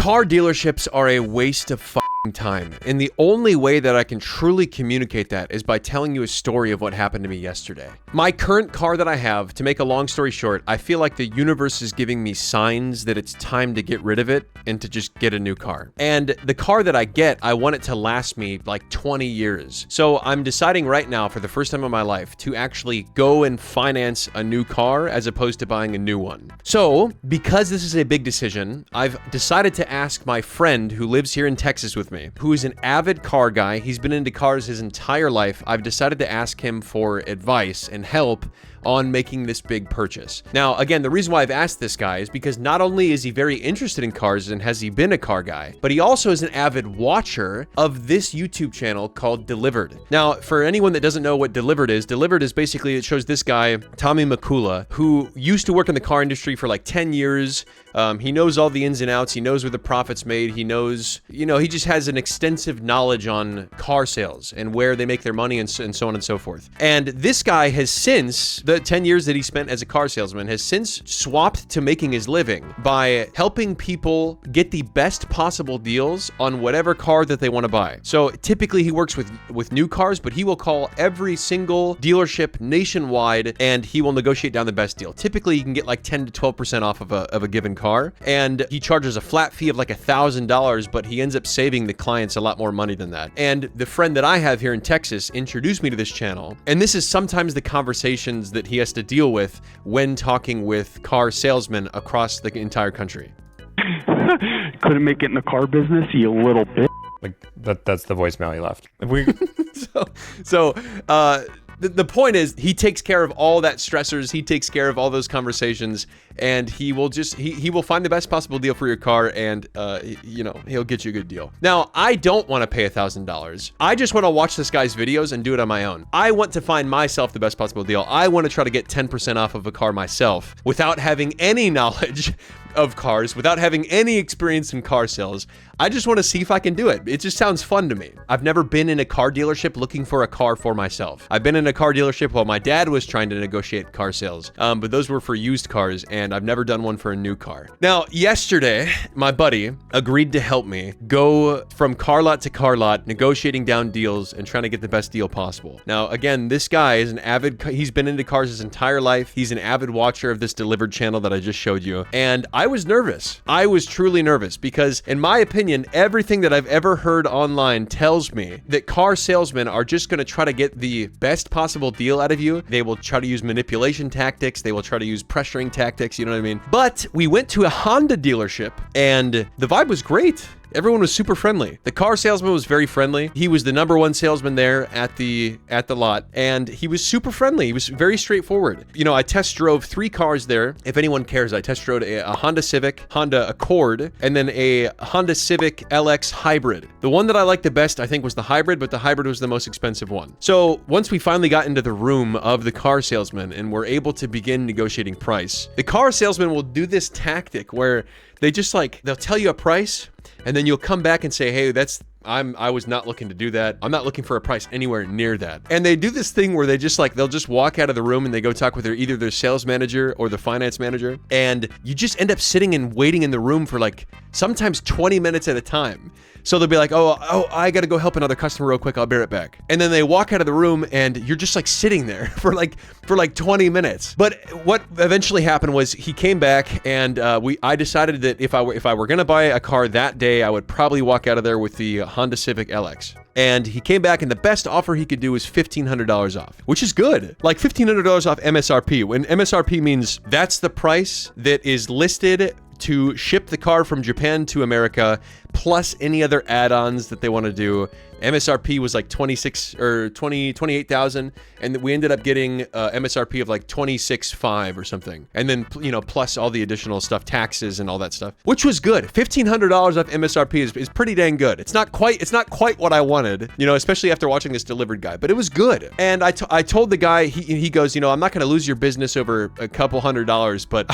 Car dealerships are a waste of time, and the only way that I can truly communicate that is by telling you a story of what happened to me yesterday. My current car that I have, to make a long story short, I feel like the universe is giving me signs that it's time to get rid of it and to just get a new car. And the car that I get, I want it to last me like 20 years. So I'm deciding right now, for the first time in my life, to actually go and finance a new car as opposed to buying a new one. So, because this is a big decision, I've decided to ask my friend who lives here in Texas with me, who is an avid car guy. He's been into cars his entire life. I've decided to ask him for advice and help on making this big purchase. Now, again, the reason why I've asked this guy is because not only is he very interested in cars and has he been a car guy, but he also is an avid watcher of this YouTube channel called Delivered. Now, for anyone that doesn't know what Delivered is basically, it shows this guy, Tommy McCula, who used to work in the car industry for like 10 years. He knows all the ins and outs. He knows where the profit's made. He knows, he just has an extensive knowledge on car sales and where they make their money and so on and so forth. And this guy has since, the 10 years that he spent as a car salesman, has since swapped to making his living by helping people get the best possible deals on whatever car that they want to buy. So typically he works with new cars, but he will call every single dealership nationwide and he will negotiate down the best deal. Typically you can get like 10 to 12% off of a given car, and he charges a flat fee of like $1,000, but he ends up saving the clients a lot more money than that. And the friend that I have here in Texas introduced me to this channel, and this is sometimes the conversations that he has to deal with when talking with car salesmen across the entire country. Couldn't make it in the car business, you little bitch. Like that's the voicemail he left. The point is, he takes care of all that stressors, he takes care of all those conversations, and he will just, he will find the best possible deal for your car, and, he'll get you a good deal. Now, I don't want to pay $1,000. I just want to watch this guy's videos and do it on my own. I want to find myself the best possible deal. I want to try to get 10% off of a car myself without having any knowledge of cars, without having any experience in car sales. I just want to see if I can do it. It just sounds fun to me. I've never been in a car dealership looking for a car for myself. I've been in a car dealership while my dad was trying to negotiate car sales, but those were for used cars, and I've never done one for a new car. Now, yesterday, my buddy agreed to help me go from car lot to car lot, negotiating down deals and trying to get the best deal possible. Now, again, this guy is he's been into cars his entire life. He's an avid watcher of this Delivered channel that I just showed you, and I was nervous. I was truly nervous because, in my opinion, everything that I've ever heard online tells me that car salesmen are just going to try to get the best possible deal out of you. They will try to use manipulation tactics. They will try to use pressuring tactics. You know what I mean? But we went to a Honda dealership and the vibe was great. Everyone was super friendly. The car salesman was very friendly. He was the number one salesman there at the lot, and he was super friendly. He was very straightforward. I test drove 3 cars there. If anyone cares, I test drove a Honda Civic, Honda Accord, and then a Honda Civic LX Hybrid. The one that I liked the best, I think, was the Hybrid, but the Hybrid was the most expensive one. So once we finally got into the room of the car salesman and were able to begin negotiating price, the car salesman will do this tactic where they just they'll tell you a price, and then you'll come back and say, hey, I was not looking to do that. I'm not looking for a price anywhere near that. And they do this thing where they just they'll just walk out of the room and they go talk with either their sales manager or the finance manager. And you just end up sitting and waiting in the room for sometimes 20 minutes at a time. So they'll be like, oh, I gotta go help another customer real quick. I'll be right back. And then they walk out of the room and you're just sitting there for 20 minutes. But what eventually happened was he came back and I decided that if I were gonna buy a car that day, I would probably walk out of there with the Honda Civic LX. And he came back and the best offer he could do was $1,500 off, which is good. $1,500 off MSRP. When MSRP means that's the price that is listed to ship the car from Japan to America, plus any other add-ons that they want to do. MSRP was 28,000, and we ended up getting MSRP of 26,500 or something, and then plus all the additional stuff, taxes and all that stuff, which was good. $1,500 off MSRP is pretty dang good. It's not quite what I wanted, especially after watching this Delivered guy, but it was good. And I told the guy, he goes, I'm not going to lose your business over a couple $100, but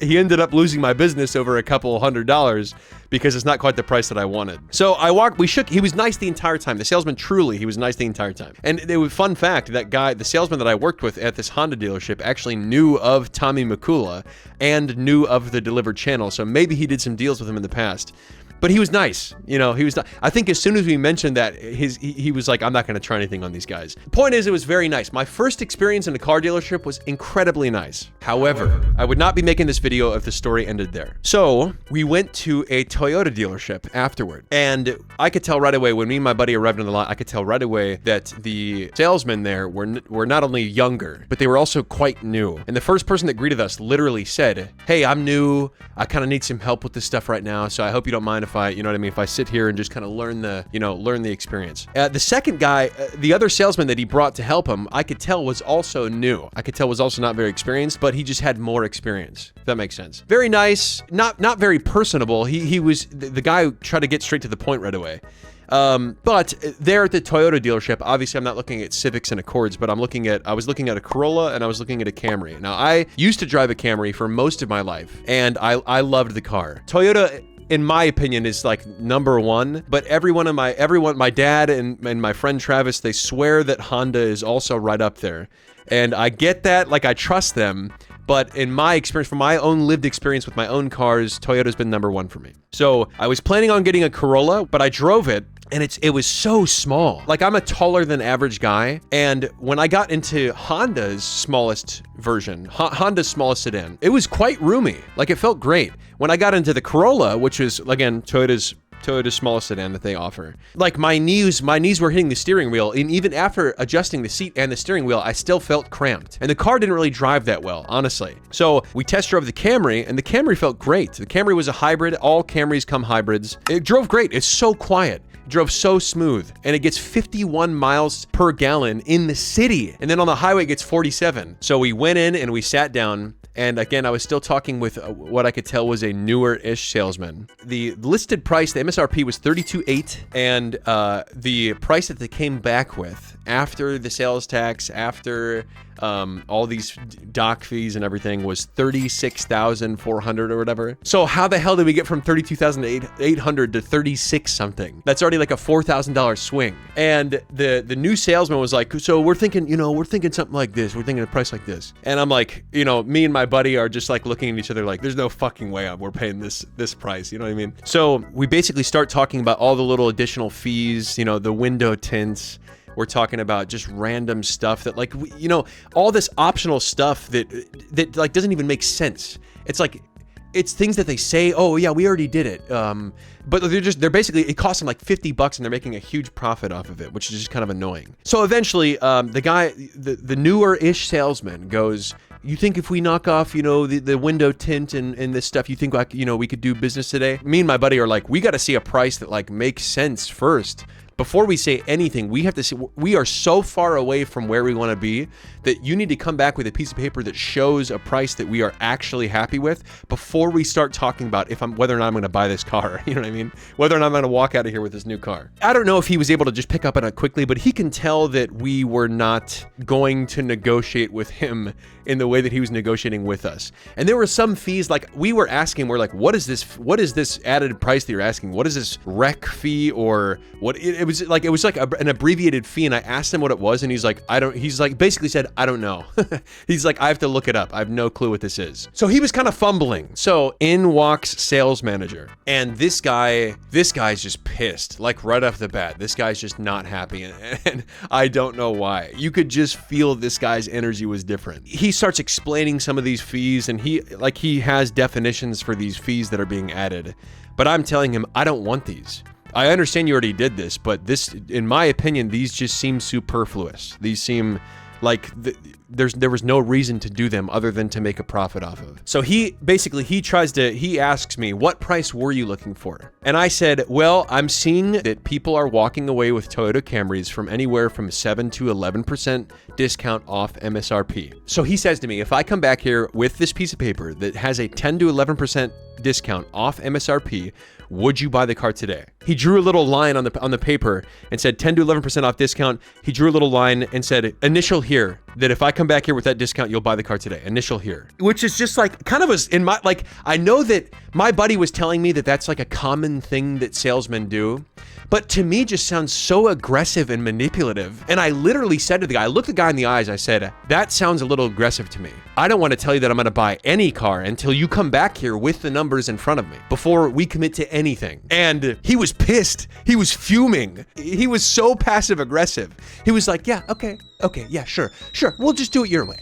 he ended up losing my business over a couple $100 because it's not quite the price that I wanted. So we should he was nice the entire time. The salesman, truly, he was nice the entire time. And it was fun fact, that guy, the salesman that I worked with at this Honda dealership actually knew of Tommy Mikula and knew of the Delivered channel. So maybe he did some deals with him in the past. But he was nice, you know, he was, I think as soon as we mentioned that, he was like, I'm not gonna try anything on these guys. The point is, it was very nice. My first experience in a car dealership was incredibly nice. However, I would not be making this video if the story ended there. So, we went to a Toyota dealership afterward, and I could tell right away, when me and my buddy arrived on the lot, I could tell right away that the salesmen there were not only younger, but they were also quite new. And the first person that greeted us literally said, hey, I'm new, I kind of need some help with this stuff right now, so I hope you don't mind if I, you know what I mean, if I sit here and just kind of learn the experience. The second guy, the other salesman that he brought to help him, I could tell was also new. I could tell was also not very experienced, but he just had more experience, if that makes sense. Very nice, not very personable. He was, the guy who tried to get straight to the point right away. But there at the Toyota dealership, obviously I'm not looking at Civics and Accords, but I was looking at a Corolla and I was looking at a Camry. Now, I used to drive a Camry for most of my life, and I loved the car. Toyota, in my opinion, is like #1, but everyone, my dad and my friend Travis, they swear that Honda is also right up there. And I get that, like, I trust them, but in my experience, from my own lived experience with my own cars, Toyota's been #1 for me. So I was planning on getting a Corolla, but I drove it, and it was so small. Like, I'm a taller than average guy, and when I got into Honda's smallest version, Honda's smallest sedan, it was quite roomy. Like, it felt great. When I got into the Corolla, which is, again, Toyota's smallest sedan that they offer, like, my knees were hitting the steering wheel, and even after adjusting the seat and the steering wheel, I still felt cramped. And the car didn't really drive that well, honestly. So we test drove the Camry, and the Camry felt great. The Camry was a hybrid. All Camrys come hybrids. It drove great. It's so quiet. Drove so smooth, and it gets 51 miles per gallon in the city, and then on the highway it gets 47. So we went in and we sat down, and again, I was still talking with what I could tell was a newer-ish salesman. The listed price, the MSRP, was $32,800, and the price that they came back with after the sales tax, after all these dock fees and everything, was $36,400 or whatever. So how the hell did we get from $32,800 to 36 something? That's already like a $4,000 swing. And the new salesman was like, so we're thinking something like this. We're thinking a price like this. And I'm like, me and my buddy are just like looking at each other like, there's no fucking way we're paying this price. You know what I mean? So we basically start talking about all the little additional fees, the window tints. We're talking about just random stuff that, like, all this optional stuff that like doesn't even make sense. It's like, it's things that they say, oh yeah, we already did it. But they're basically, it costs them like $50 and they're making a huge profit off of it, which is just kind of annoying. So eventually, the guy, the newer-ish salesman goes, you think if we knock off, the window tint and this stuff, you think, like, we could do business today? Me and my buddy are like, we got to see a price that, like, makes sense first. Before we say anything, we have to see, we are so far away from where we want to be that you need to come back with a piece of paper that shows a price that we are actually happy with before we start talking about whether or not I'm going to buy this car. You know what I mean? Whether or not I'm going to walk out of here with this new car. I don't know if he was able to just pick up on it quickly, but he can tell that we were not going to negotiate with him in the way that he was negotiating with us. And there were some fees, like, we were asking, we're like, what is this added price that you're asking? What is this rec fee, or what? It was like an abbreviated fee, and I asked him what it was, and he's like, basically said, I don't know. He's like, I have to look it up. I have no clue what this is. So he was kind of fumbling. So in walks sales manager, and this guy's just pissed, like, right off the bat. This guy's just not happy, and I don't know why. You could just feel this guy's energy was different. He starts explaining some of these fees, and he has definitions for these fees that are being added, but I'm telling him, I don't want these. I understand you already did this, but this, in my opinion, these just seem superfluous. These seem like there was no reason to do them other than to make a profit off of. So he asks me, what price were you looking for? And I said, well, I'm seeing that people are walking away with Toyota Camrys from anywhere from 7 to 11% discount off MSRP. So he says to me, if I come back here with this piece of paper that has a 10 to 11% discount off MSRP, would you buy the car today? He drew a little line on the paper and said 10 to 11% off discount. He drew a little line and said, initial here, that if I come back here with that discount, you'll buy the car today. Initial here. Which is just like, kind of was in my, like, I know that my buddy was telling me that that's like a common thing that salesmen do. but to me just sounds so aggressive and manipulative. And I literally said to the guy, I looked the guy in the eyes, I said, that sounds a little aggressive to me. I don't want to tell you that I'm going to buy any car until you come back here with the numbers in front of me before we commit to anything. And he was pissed. He was fuming. He was so passive aggressive. He was like, yeah, okay, yeah, sure. We'll just do it your way.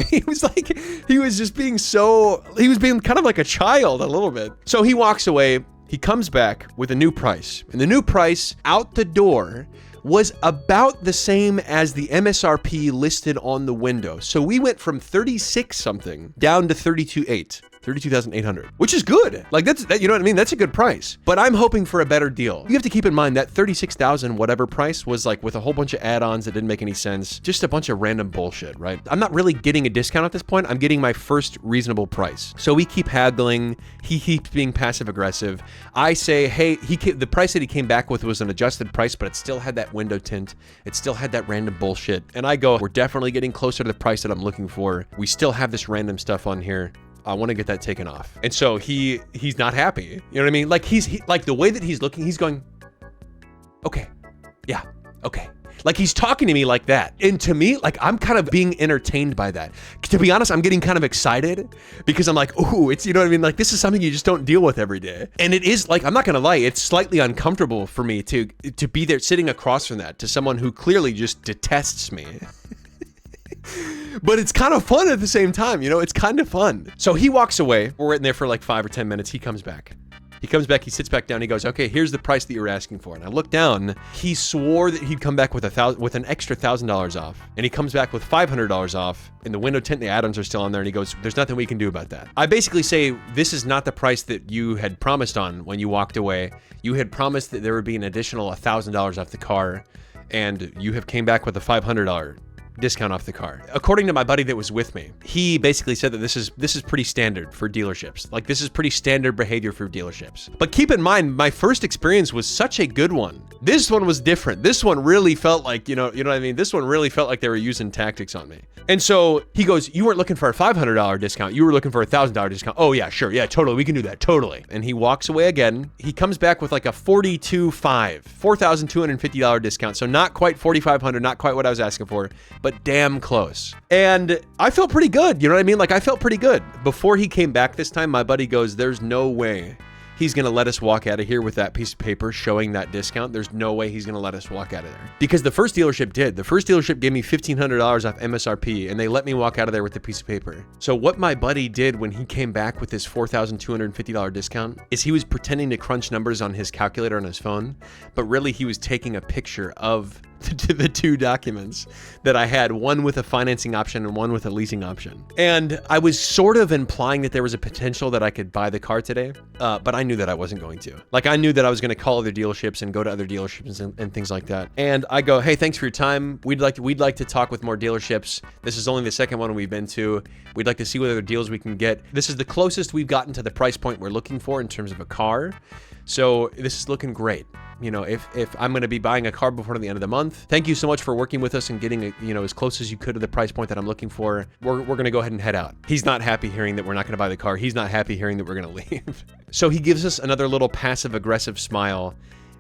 He was like, he was just being he was being kind of like a child a little bit. So he walks away. He comes back with a new price, and the new price out the door was about the same as the MSRP listed on the window. So we went from 36 something down to 32,800, which is good. Like you know what I mean? That's a good price, but I'm hoping for a better deal. You have to keep in mind that 36,000 whatever price was like with a whole bunch of add-ons that didn't make any sense. Just a bunch of random bullshit, right? I'm not really getting a discount at this point. I'm getting my first reasonable price. So we keep haggling. He keeps being passive aggressive. I say, hey, the price that he came back with was an adjusted price, but it still had that window tint. It still had that random bullshit. And I go, we're definitely getting closer to the price that I'm looking for. We still have this random stuff on here. I want to get that taken off. And so he's not happy. You know what I mean? Like he like the way that he's looking, he's going, okay, yeah, okay. Like he's talking to me like that. And to me, like I'm kind of being entertained by that. To be honest, I'm getting kind of excited because I'm like, ooh, it's, you know what I mean? Like this is something you just don't deal with every day. And it is like, I'm not gonna lie, it's slightly uncomfortable for me to be there sitting across from that to someone who clearly just detests me. But it's kind of fun at the same time, you know, it's kind of fun. So he walks away. We're in there for like 5 or 10 minutes. He comes back. He sits back down. He goes, okay, here's the price that you were asking for. And I look down. He swore that he'd come back with an extra $1,000 off. And he comes back with $500 off. And the window tint, the add-ons are still on there. And he goes, there's nothing we can do about that. I basically say, this is not the price that you had promised on when you walked away. You had promised that there would be an additional $1,000 off the car. And you have came back with a $500 discount off the car. According to my buddy that was with me, he basically said that this is pretty standard for dealerships. Like this is pretty standard behavior for dealerships. But keep in mind, my first experience was such a good one. This one was different. This one really felt like, you know what I mean? This one really felt like they were using tactics on me. And so he goes, you weren't looking for a $500 discount. You were looking for a $1,000 discount. Oh yeah, sure. Yeah, totally. We can do that. Totally. And he walks away again. He comes back with like a $4,250 discount. So not quite $4,500, not quite what I was asking for, but damn close. And I felt pretty good. You know what I mean? Like I felt pretty good. Before he came back this time, my buddy goes, there's no way he's going to let us walk out of here with that piece of paper showing that discount. There's no way he's going to let us walk out of there. Because the first dealership did. The first dealership gave me $1,500 off MSRP and they let me walk out of there with the piece of paper. So what my buddy did when he came back with this $4,250 discount is he was pretending to crunch numbers on his calculator on his phone, but really he was taking a picture of the two documents that I had, one with a financing option and one with a leasing option. And I was sort of implying that there was a potential that I could buy the car today, but I knew that I wasn't going to. Like I knew that I was going to call other dealerships and go to other dealerships and things like that. And I go, hey, thanks for your time. We'd like to talk with more dealerships. This is only the second one we've been to. We'd like to see what other deals we can get. This is the closest we've gotten to the price point we're looking for in terms of a car. So this is looking great. You know, if I'm going to be buying a car before the end of the month, thank you so much for working with us and getting, as close as you could to the price point that I'm looking for. We're going to go ahead and head out. He's not happy hearing that we're not going to buy the car. He's not happy hearing that we're going to leave. So he gives us another little passive aggressive smile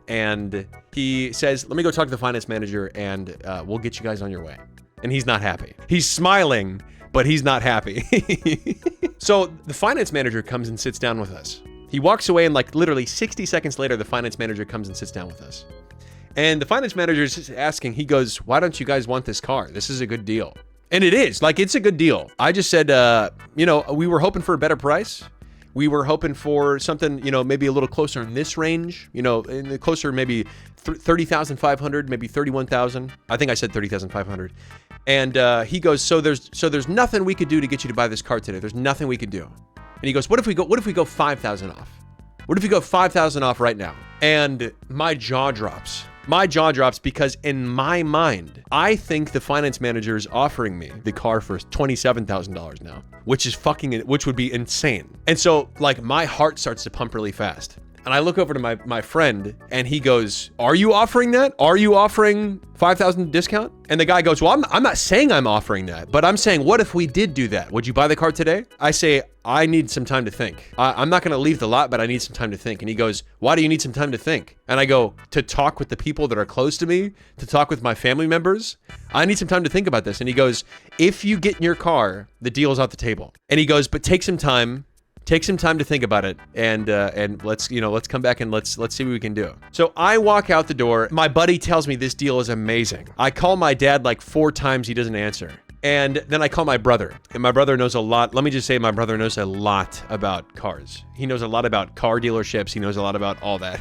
and he says, let me go talk to the finance manager and we'll get you guys on your way. And he's not happy. He's smiling, but he's not happy. So the finance manager comes and sits down with us. He walks away and like literally 60 seconds later, the finance manager comes and sits down with us. And the finance manager is just asking, he goes, why don't you guys want this car? This is a good deal. And it is, like, it's a good deal. I just said, we were hoping for a better price. We were hoping for something, maybe a little closer in this range, in the closer, maybe 30,500, maybe 31,000. I think I said 30,500. And he goes, so there's nothing we could do to get you to buy this car today. There's nothing we could do. And he goes, what if we go 5,000 off? What if we go 5,000 off right now? And my jaw drops. My jaw drops because in my mind, I think the finance manager is offering me the car for $27,000 now, which would be insane. And so like my heart starts to pump really fast. And I look over to my friend and he goes, are you offering that? Are you offering 5,000 discount? And the guy goes, well, I'm not saying I'm offering that, but I'm saying, what if we did do that? Would you buy the car today? I say, I need some time to think. I'm not going to leave the lot, but I need some time to think. And he goes, why do you need some time to think? And I go, to talk with the people that are close to me, to talk with my family members. I need some time to think about this. And he goes, if you get in your car, the deal's off the table. And he goes, but take some time. Take some time to think about it, and let's come back and let's see what we can do. So I walk out the door. My buddy tells me this deal is amazing. I call my dad like 4 times. He doesn't answer. And then I call my brother, and my brother knows a lot. Let me just say my brother knows a lot about cars. He knows a lot about car dealerships. He knows a lot about all that.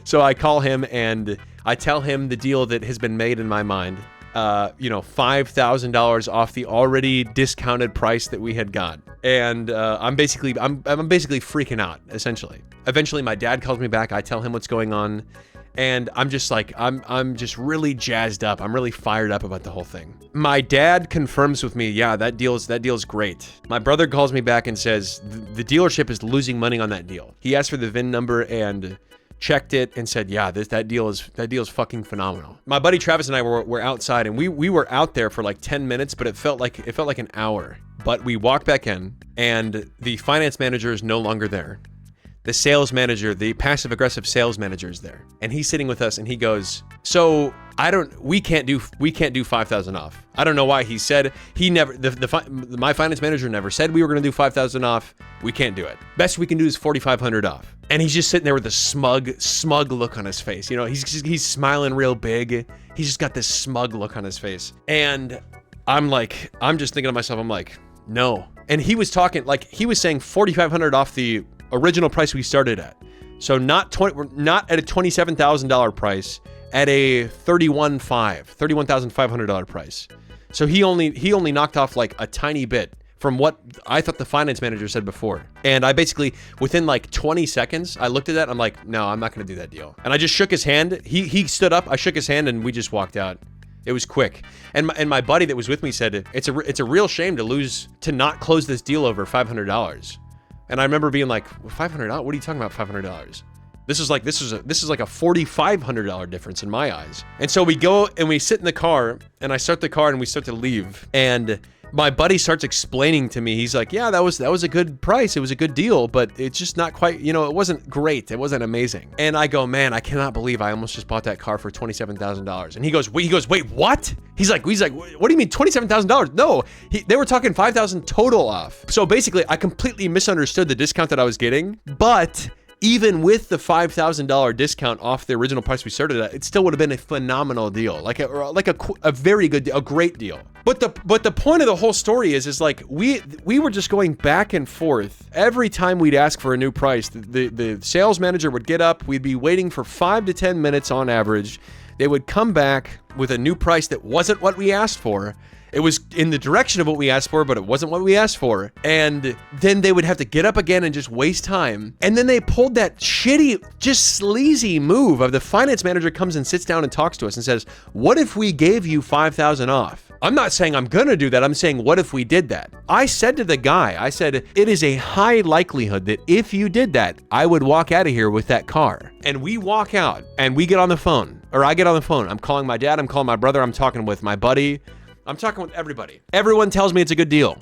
So I call him and I tell him the deal that has been made in my mind. $5,000 off the already discounted price that we had got. And I'm basically freaking out, essentially. Eventually my dad calls me back. I tell him what's going on. And I'm just like, I'm just really jazzed up. I'm really fired up about the whole thing. My dad confirms with me, yeah, that deal's great. My brother calls me back and says, the dealership is losing money on that deal. He asked for the VIN number and checked it and said, yeah, that deal is fucking phenomenal. My buddy Travis and I were outside, and we were out there for like 10 minutes, but it felt like an hour. But we walked back in, and the finance manager is no longer there. The sales manager, the passive aggressive sales manager is there, and he's sitting with us, and he goes, so we can't do 5,000 off. I don't know why. He said my finance manager never said we were going to do 5,000 off. We can't do it. Best we can do is 4,500 off. And he's just sitting there with a smug look on his face. You know, he's smiling real big. He's just got this smug look on his face. And I'm just thinking to myself, I'm like, no. And he was talking, like, he was saying 4,500 off the original price we started at. So not at a $27,000 price, at a $31,500 price. So he only knocked off like a tiny bit from what I thought the finance manager said before. And I basically, within like 20 seconds, I looked at that, I'm like, no, I'm not gonna do that deal. And I just shook his hand. He stood up, I shook his hand, and we just walked out. It was quick. And my buddy that was with me said, it's a real shame to not close this deal over $500. And I remember being like, $500? What are you talking about, $500? This is like a $4,500 difference in my eyes. And so we go and we sit in the car, and I start the car and we start to leave. And my buddy starts explaining to me, he's like, yeah, that was a good price. It was a good deal, but it's just not quite, it wasn't great. It wasn't amazing. And I go, man, I cannot believe I almost just bought that car for $27,000. And he goes, wait, what? He's like, what do you mean $27,000? No, they were talking $5,000 total off. So basically I completely misunderstood the discount that I was getting, but even with the $5,000 discount off the original price we started at, it still would have been a phenomenal deal, like a very good deal, a great deal. But the point of the whole story is like we were just going back and forth every time we'd ask for a new price. The sales manager would get up. We'd be waiting for 5 to 10 minutes on average. They would come back with a new price that wasn't what we asked for. It was in the direction of what we asked for, but it wasn't what we asked for. And then they would have to get up again and just waste time. And then they pulled that shitty, just sleazy move of the finance manager comes and sits down and talks to us and says, what if we gave you 5,000 off? I'm not saying I'm gonna do that. I'm saying, what if we did that? I said to the guy, I said, it is a high likelihood that if you did that, I would walk out of here with that car. And we walk out and we get on the phone, or I get on the phone. I'm calling my dad, I'm calling my brother, I'm talking with my buddy. I'm talking with everybody. Everyone tells me it's a good deal.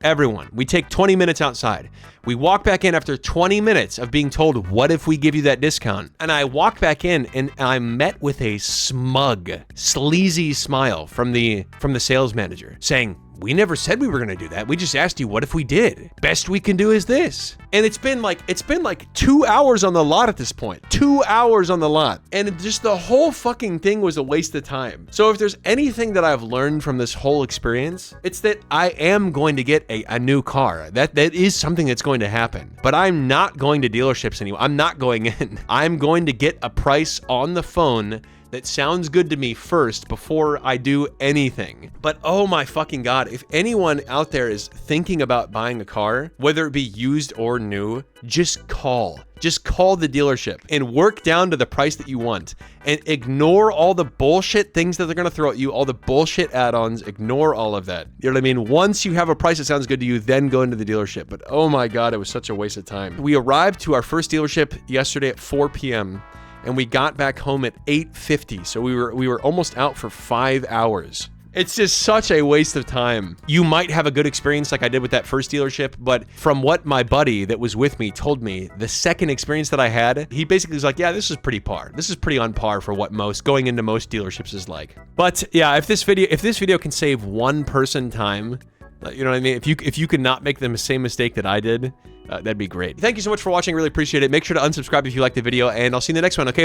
Everyone. We take 20 minutes outside. We walk back in after 20 minutes of being told, what if we give you that discount? And I walk back in and I'm met with a smug, sleazy smile from the sales manager saying, we never said we were going to do that. We just asked you, what if we did? Best we can do is this. And it's been like 2 hours on the lot at this point. 2 hours on the lot. And just the whole fucking thing was a waste of time. So if there's anything that I've learned from this whole experience, it's that I am going to get a new car. That is something that's going to happen. But I'm not going to dealerships anymore. I'm not going in. I'm going to get a price on the phone that sounds good to me first before I do anything. But oh my fucking God, if anyone out there is thinking about buying a car, whether it be used or new, just call. Just call the dealership and work down to the price that you want and ignore all the bullshit things that they're going to throw at you, all the bullshit add-ons, ignore all of that. You know what I mean? Once you have a price that sounds good to you, then go into the dealership. But oh my God, it was such a waste of time. We arrived to our first dealership yesterday at 4 p.m. and we got back home at 8:50. So we were almost out for 5 hours. It's just such a waste of time. You might have a good experience like I did with that first dealership, but from what my buddy that was with me told me, the second experience that I had, he basically was like, yeah, this is pretty par. This is pretty on par for what going into most dealerships is like. But yeah, if this video can save one person time, you know what I mean? If you could not make the same mistake that I did, that'd be great. Thank you so much for watching. Really appreciate it. Make sure to unsubscribe if you liked the video, and I'll see you in the next one. Okay, bye.